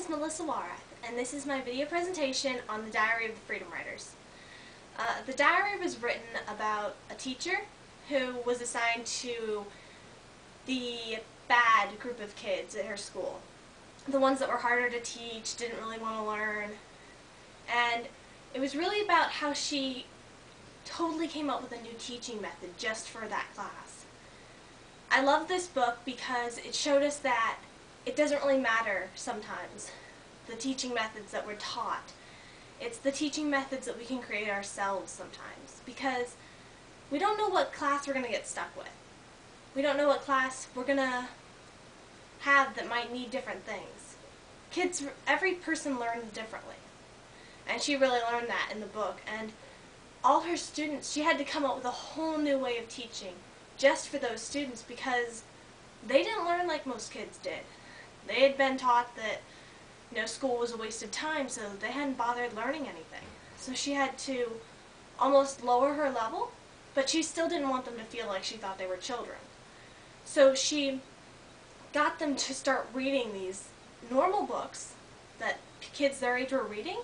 is Melissa Walrath, and this is my video presentation on the Diary of the Freedom Writers. The diary was written about a teacher who was assigned to the bad group of kids at her school. The ones that were harder to teach, didn't really want to learn. And it was really about how she totally came up with a new teaching method just for that class. I love this book because it showed us that it doesn't really matter sometimes, the teaching methods that we're taught. It's the teaching methods that we can create ourselves sometimes, because we don't know what class we're going to get stuck with. We don't know what class we're going to have that might need different things. Kids, every person learns differently. And she really learned that in the book. And all her students, she had to come up with a whole new way of teaching just for those students, because they didn't learn like most kids did. They had been taught that, school was a waste of time, so they hadn't bothered learning anything. So she had to almost lower her level, but she still didn't want them to feel like she thought they were children. So she got them to start reading these normal books that kids their age were reading,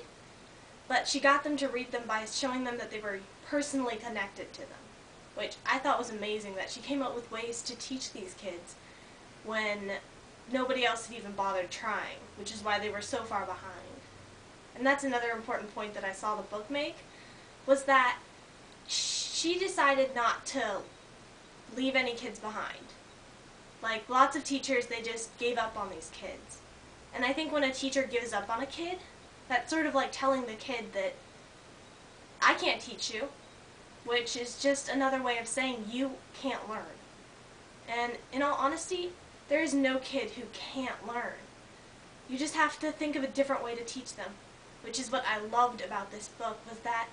but she got them to read them by showing them that they were personally connected to them, which I thought was amazing, that she came up with ways to teach these kids when nobody else had even bothered trying, which is why they were so far behind. And that's another important point that I saw the book make, was that she decided not to leave any kids behind. Like lots of teachers, they just gave up on these kids. And I think when a teacher gives up on a kid, that's sort of like telling the kid that I can't teach you, which is just another way of saying you can't learn. And in all honesty, there is no kid who can't learn. You just have to think of a different way to teach them, which is what I loved about this book, was that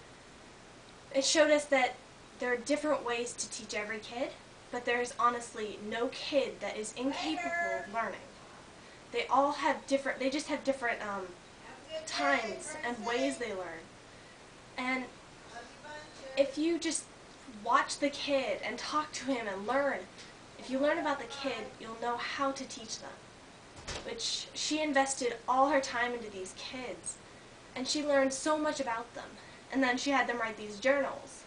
it showed us that there are different ways to teach every kid, but there is honestly no kid that is incapable of learning. They all have different, they just have different times and ways they learn. And if you just watch the kid and talk to him and learn, if you learn about the kid, you'll know how to teach them. Which she invested all her time into these kids, and she learned so much about them. And then she had them write these journals,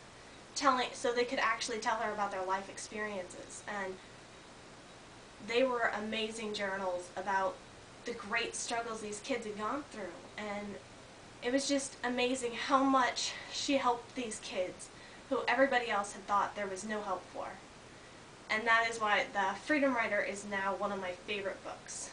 so they could actually tell her about their life experiences. And they were amazing journals about the great struggles these kids had gone through. And it was just amazing how much she helped these kids who everybody else had thought there was no help for. And that is why The Freedom Writer is now one of my favorite books.